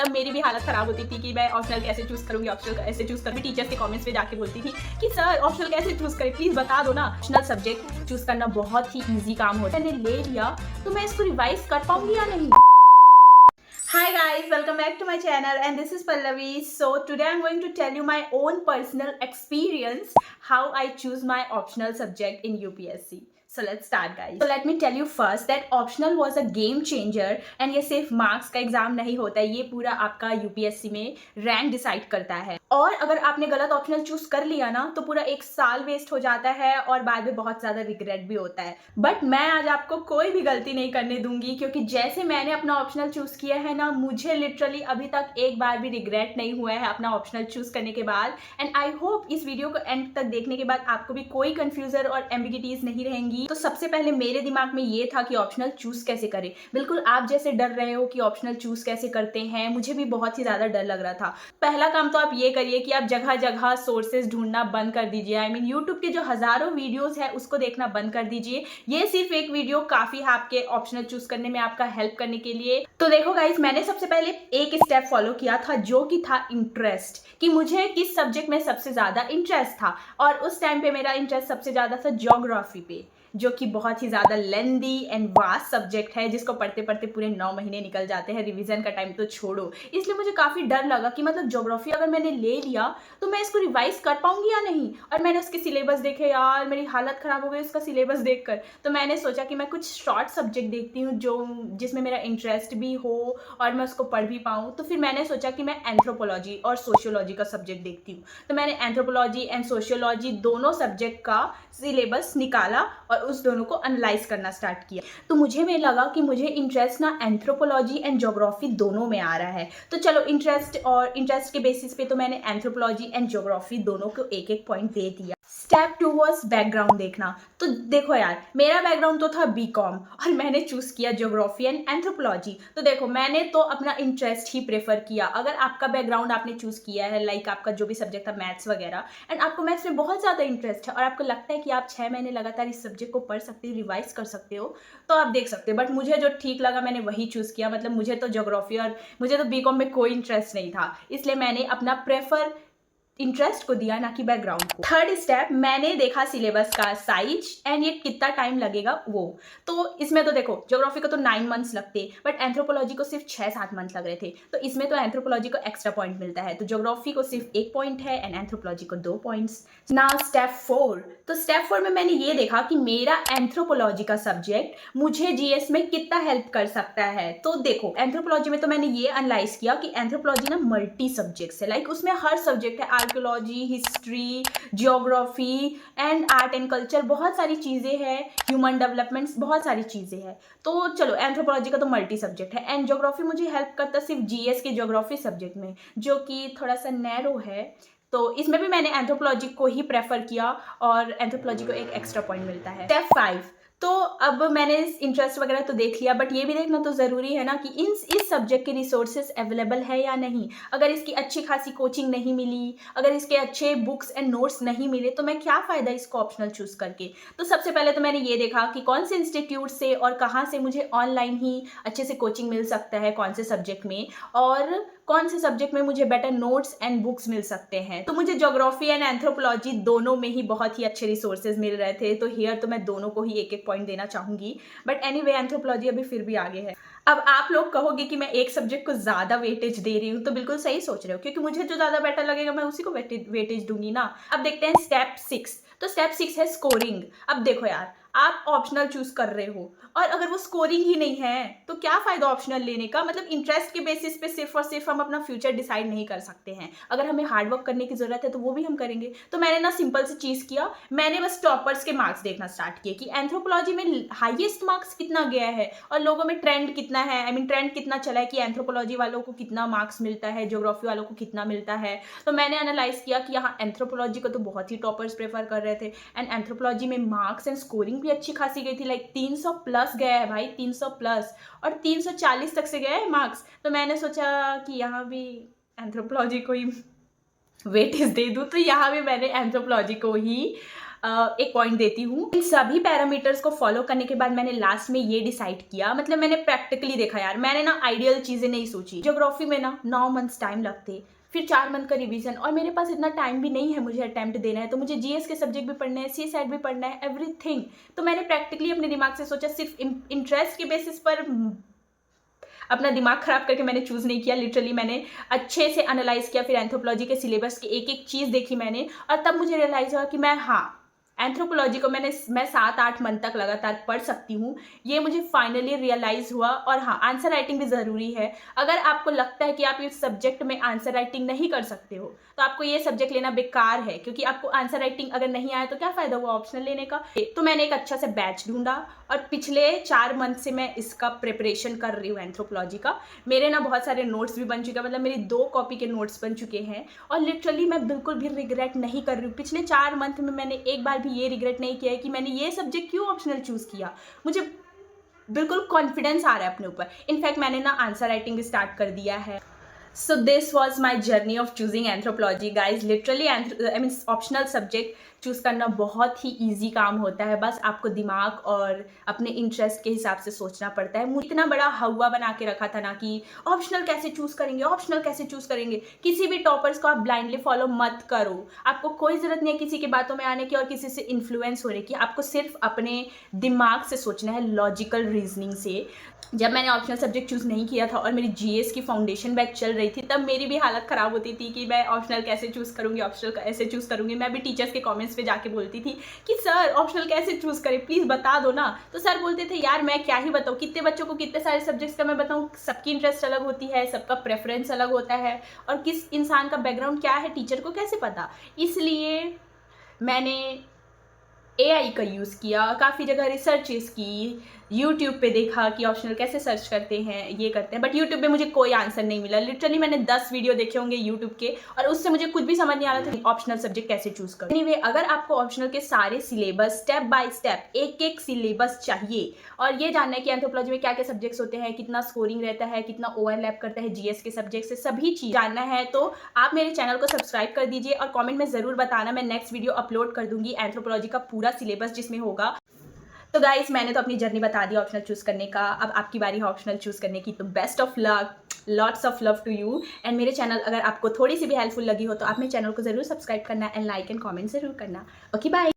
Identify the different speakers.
Speaker 1: तब मेरी भी हालत खराब होती थी कि मैं ऑप्शनल कैसे चूज करूंगी, ऑप्शनल कैसे चूज करूंगी। टीचर्स के कमेंट्स पे जाके बोलती थी कि सर ऑप्शनल कैसे चूज करें, प्लीज बता दो ना। ऑप्शनल सब्जेक्ट चूज करना बहुत ही ईजी काम होता है। मैंने ले लिया तो मैं इसको रिवाइज कर पाऊंगी या नहीं। Hi guys, welcome back to my channel and this is Pallavi. So today I'm going to tell you my own personal experience how I choose my optional subject in UPSC. So let's start guys. So let me tell you first that optional was a game changer and ये सिर्फ marks का exam नहीं होता है, ये पूरा आपका UPSC में रैंक डिसाइड करता है। और अगर आपने गलत ऑप्शनल चूज कर लिया ना तो पूरा एक साल वेस्ट हो जाता है और बाद में बहुत ज्यादा रिग्रेट भी होता है। बट मैं आज आपको कोई भी गलती नहीं करने दूंगी, क्योंकि जैसे मैंने अपना ऑप्शनल चूज किया है ना, मुझे लिटरली अभी तक एक बार भी रिग्रेट नहीं हुआ है अपना ऑप्शनल चूज करने के बाद। एंड आई होप इस वीडियो को एंड तक देखने के बाद आपको भी कोई कंफ्यूजन और एम्बिगिटीज नहीं रहेंगी। तो सबसे पहले मेरे दिमाग में ये था कि ऑप्शनल चूज कैसे करें। बिल्कुल आप जैसे डर रहे हो कि ऑप्शनल चूज कैसे करते हैं, मुझे भी बहुत ही ज्यादा डर लग रहा था। पहला काम तो आप ये करिए कि आप जगह जगह सोर्सेज ढूंढना बंद कर दीजिए। आई मीन यूट्यूब के जो हजारों वीडियोस है उसको देखना बंद कर दीजिए। ये सिर्फ एक वीडियो काफी है आपके ऑप्शनल चूज करने में आपका हेल्प करने के लिए। तो देखो गाइस, मैंने सबसे पहले एक स्टेप फॉलो किया था जो कि था इंटरेस्ट, कि मुझे किस सब्जेक्ट में सबसे ज्यादा इंटरेस्ट था। और उस टाइम पे मेरा इंटरेस्ट सबसे ज्यादा था ज्योग्राफी पे, जो कि बहुत ही ज़्यादा लेंदी एंड वास्ट सब्जेक्ट है, जिसको पढ़ते पढ़ते पूरे 9 महीने निकल जाते हैं, रिवीजन का टाइम तो छोड़ो। इसलिए मुझे काफ़ी डर लगा कि मतलब ज्योग्राफी अगर मैंने ले लिया तो मैं इसको रिवाइज कर पाऊंगी या नहीं। और मैंने उसके सिलेबस देखे, यार मेरी हालत ख़राब हो गई उसका सिलेबस देखकर। तो मैंने सोचा कि मैं कुछ शॉर्ट सब्जेक्ट देखती हूँ जो जिसमें मेरा इंटरेस्ट भी हो और मैं उसको पढ़ भी पाऊँ। तो फिर मैंने सोचा कि मैं एंथ्रोपोलॉजी और सोशियोलॉजी का सब्जेक्ट देखती हूँ। तो मैंने एंथ्रोपोलॉजी एंड सोशियोलॉजी दोनों सब्जेक्ट का सिलेबस निकाला और उस दोनों को एनालाइज करना स्टार्ट किया। तो मुझे में लगा कि मुझे इंटरेस्ट ना एंथ्रोपोलॉजी एंड ज्योग्राफी दोनों में आ रहा है। तो चलो इंटरेस्ट के बेसिस पे तो मैंने एंथ्रोपोलॉजी एंड ज्योग्राफी दोनों को एक एक पॉइंट दे दिया। स्टेप 2 वॉज बैकग्राउंड देखना। तो देखो यार, मेरा बैकग्राउंड तो था बीकॉम और मैंने चूज किया ज्योग्राफी एंड एंथ्रोपोलॉजी। तो देखो मैंने तो अपना इंटरेस्ट ही प्रेफर किया। अगर आपका बैकग्राउंड आपने चूज किया है, लाइक आपका जो भी सब्जेक्ट था मैथ्स वगैरह, एंड आपको मैथ्स में बहुत ज़्यादा इंटरेस्ट है और आपको लगता है कि आप 6 महीने लगातार इस सब्जेक्ट को पढ़ सकते हो, रिवाइज कर सकते हो, तो आप देख सकते हो। बट मुझे जो ठीक लगा मैंने वही चूज किया। मतलब मुझे तो ज्योग्राफी और मुझे तो बीकॉम में कोई इंटरेस्ट नहीं था, इसलिए मैंने अपना प्रेफर इंटरेस्ट को दिया, ना कि बैकग्राउंड को। थर्ड स्टेप, मैंने देखा सिलेबस का साइज एंड ये कितना टाइम लगेगा वो। तो इसमें तो देखो ज्योग्राफी को तो 9 मंथ्स लगते, बट एंथ्रोपोलॉजी को सिर्फ 6-7 मंथ लग रहे थे। तो इसमें तो एंथ्रोपोलॉजी को एक्स्ट्रा पॉइंट मिलता है, तो ज्योग्राफी को सिर्फ 1 पॉइंट है एंड एंथ्रोपोलॉजी को 2 पॉइंट्स। Now step 4। तो स्टेप 4 में मैंने ये देखा कि मेरा एंथ्रोपोलॉजी का सब्जेक्ट मुझे जीएस में कितना हेल्प कर सकता है। तो देखो एंथ्रोपोलॉजी में तो मैंने ये एनालाइज किया कि एंथ्रोपोलॉजी ना मल्टी सब्जेक्ट्स है, लाइक उसमें हर सब्जेक्ट है, archaeology, history, geography and art and culture, बहुत सारी चीज़ें हैं, ह्यूमन डेवलपमेंट्स, बहुत सारी चीज़ें हैं। तो चलो एंथ्रोपोलॉजी का तो मल्टी सब्जेक्ट है एंड ज्योग्राफी मुझे हेल्प करता सिर्फ जीएस के ज्योग्राफी सब्जेक्ट में, जो कि थोड़ा सा नैरो है। तो इसमें भी मैंने एंथ्रोपोलॉजी को ही प्रेफर किया और एंथ्रोपोलॉजी को एक एक्स्ट्रा पॉइंट मिलता है। स्टेप 5। तो अब मैंने इंटरेस्ट वगैरह तो देख लिया, बट ये भी देखना तो ज़रूरी है ना कि इस सब्जेक्ट के रिसोर्सेज अवेलेबल है या नहीं। अगर इसकी अच्छी खासी कोचिंग नहीं मिली, अगर इसके अच्छे बुक्स एंड नोट्स नहीं मिले, तो मैं क्या फ़ायदा इसको ऑप्शनल चूज़ करके। तो सबसे पहले तो मैंने ये देखा कि कौन से इंस्टीट्यूट से और कहाँ से मुझे ऑनलाइन ही अच्छे से कोचिंग मिल सकता है, कौन से सब्जेक्ट में, और कौन से सब्जेक्ट में मुझे बेटर नोट्स एंड बुक्स मिल सकते हैं। तो मुझे ज्योग्राफी एंड एंथ्रोपोलॉजी दोनों में ही बहुत ही अच्छे रिसोर्सेज मिल रहे थे, तो हियर तो मैं दोनों को ही एक एक पॉइंट देना चाहूँगी। बट एनीवे एंथ्रोपोलॉजी अभी फिर भी आगे है। अब आप लोग कहोगे कि मैं एक सब्जेक्ट को ज़्यादा वेटेज दे रही हूँ, तो बिल्कुल सही सोच रहे हो, क्योंकि मुझे जो ज़्यादा बेटर लगेगा मैं उसी को वेटेज दूंगी ना। अब देखते हैं स्टेप 6। तो स्टेप 6 है स्कोरिंग। अब देखो यार, आप ऑप्शनल चूज कर रहे हो और अगर वो स्कोरिंग ही नहीं है तो क्या फायदा ऑप्शनल लेने का। मतलब इंटरेस्ट के बेसिस पे सिर्फ और सिर्फ हम अपना फ्यूचर डिसाइड नहीं कर सकते हैं। अगर हमें हार्डवर्क करने की जरूरत है तो वो भी हम करेंगे। तो मैंने ना सिंपल सी चीज किया, मैंने बस टॉपर्स के मार्क्स देखना स्टार्ट किए कि एंथ्रोपोलॉजी में हाईएस्ट मार्क्स कितना गया है और लोगों में ट्रेंड कितना है। आई मीन ट्रेंड कितना चला है कि एंथ्रोपोलॉजी वालों को कितना मार्क्स मिलता है, ज्योग्राफी वालों को कितना मिलता है। तो मैंने एनालाइज किया कि यहाँ एंथ्रोपोलॉजी को तो बहुत ही टॉपर्स प्रेफर कर रहे थे एंड एंथ्रोपोलॉजी में मार्क्स एंड स्कोरिंग भी अच्छी खासी गई थी, लाइक 300 प्लस गया है भाई, 300 प्लस, और 340 तक से गया है मार्क्स। तो मैंने सोचा कि यहाँ भी एंथ्रोपोलॉजी को ही वेटेज दे दूँ, तो यहाँ भी मैंने एंथ्रोपोलॉजी को ही एक पॉइंट देती हूँ। इन सभी पैरामीटर्स को फॉलो करने के बाद मैंने लास्ट में ये डिसाइड किया, मतलब मैंने प्रैक्टिकली देखा यार, मैंने ना आइडियल चीज़ें नहीं सोची। ज्योग्राफी में ना 9 मंथ्स टाइम लगते, फिर 4 मंथ का रिवीजन, और मेरे पास इतना टाइम भी नहीं है मुझे अटेम्प्ट देना है, तो मुझे जीएस के सब्जेक्ट भी पढ़ने हैं, सी सेट भी पढ़ना है, एवरीथिंग। तो मैंने प्रैक्टिकली अपने दिमाग से सोचा, सिर्फ इंटरेस्ट के बेसिस पर अपना दिमाग खराब करके मैंने चूज़ नहीं किया। लिटरली मैंने अच्छे से एनालाइज किया, फिर एंथ्रोपोलॉजी के सिलेबस की एक एक चीज़ देखी मैंने, और तब मुझे रियलाइज़ हुआ कि मैं एंथ्रोपोलॉजी को मैं 7-8 मंथ तक लगातार पढ़ सकती हूँ। ये मुझे फाइनली रियलाइज़ हुआ। और हाँ, आंसर राइटिंग भी ज़रूरी है। अगर आपको लगता है कि आप इस सब्जेक्ट में आंसर राइटिंग नहीं कर सकते हो, तो आपको ये सब्जेक्ट लेना बेकार है, क्योंकि आपको आंसर राइटिंग अगर नहीं आया तो क्या फ़ायदा हुआ ऑप्शनल लेने का। तो मैंने एक अच्छा सा बैच ढूंढा, और पिछले 4 मंथ से मैं इसका प्रिपरेशन कर रही हूँ एंथ्रोपोलॉजी का। मेरे ना बहुत सारे नोट्स भी बन चुके हैं, मतलब मेरी 2 कॉपी के नोट्स बन चुके हैं, और लिटरली मैं बिल्कुल भी रिग्रेट नहीं कर रही हूँ। पिछले 4 मंथ में मैंने एक बार भी ये रिग्रेट नहीं किया है कि मैंने ये सब्जेक्ट क्यों ऑप्शनल चूज़ किया। मुझे बिल्कुल कॉन्फिडेंस आ रहा है अपने ऊपर। इनफैक्ट मैंने ना आंसर राइटिंग भी स्टार्ट कर दिया है। So this was my journey of choosing anthropology, guys. Literally, optional subject choose करना बहुत ही ईजी काम होता है। बस आपको दिमाग और अपने इंटरेस्ट के हिसाब से सोचना पड़ता है। मुझे इतना बड़ा हवा बना के रखा था ना कि ऑप्शनल कैसे चूज़ करेंगे, ऑप्शनल कैसे चूज़ करेंगे। किसी भी टॉपर्स को आप ब्लाइंडली फॉलो मत करो। आपको कोई ज़रूरत नहीं है किसी की बातों में आने की और किसी से इन्फ्लुएंस होने की। आपको सिर्फ अपने दिमाग से सोचना है, लॉजिकल रीजनिंग से। जब मैंने ऑप्शनल सब्जेक्ट चूज़ नहीं किया था और मेरी जीएस की फाउंडेशन बैच चल रही थी, तब मेरी भी हालत ख़राब होती थी कि मैं ऑप्शनल कैसे चूज़ करूँगी, ऑप्शनल कैसे चूज़ करूँगी। मैं भी टीचर्स के कमेंट्स पे जाके बोलती थी कि सर ऑप्शनल कैसे चूज़ करें, प्लीज़ बता दो ना। तो सर बोलते थे यार मैं क्या ही बताऊँ, कितने बच्चों को कितने सारे सब्जेक्ट्स का मैं बताऊँ। सबकी इंटरेस्ट अलग होती है, सबका प्रेफरेंस अलग होता है, और किस इंसान का बैकग्राउंड क्या है टीचर को कैसे पता। इसलिए मैंने एआई का यूज़ किया, काफ़ी जगह रिसर्चेस की, यूट्यूब पे देखा कि ऑप्शनल कैसे सर्च करते हैं, ये करते हैं, बट यूट्यूब पे मुझे कोई आंसर नहीं मिला। लिटरली मैंने 10 वीडियो देखे होंगे यूट्यूब के, और उससे मुझे कुछ भी समझ नहीं आ रहा था ऑप्शनल सब्जेक्ट कैसे चूज़ करूँ। एनीवे, अगर आपको ऑप्शनल के सारे सिलेबस स्टेप बाय स्टेप एक सिलेबस चाहिए, और ये जानना है कि एंथ्रोपोलॉजी में क्या क्या सब्जेक्ट्स होते हैं, कितना स्कोरिंग रहता है, कितना ओवरलैप करता है जीएस के सब्जेक्ट से, सभी चीज़ जानना है, तो आप मेरे चैनल को सब्सक्राइब कर दीजिए और कमेंट में ज़रूर बताना। मैं नेक्स्ट वीडियो अपलोड कर दूंगी एंथ्रोपोलॉजी का पूरा सिलेबस जिसमें होगा। तो गाइस, मैंने तो अपनी जर्नी बता दी ऑप्शनल चूज़ करने का। अब आपकी बारी है ऑप्शनल चूज़ करने की, तो best of luck, lots of love to you. And मेरे चैनल अगर आपको थोड़ी सी भी हेल्पफुल लगी हो तो आप मेरे चैनल को ज़रूर सब्सक्राइब करना एंड लाइक एंड कमेंट ज़रूर करना। Okay, bye.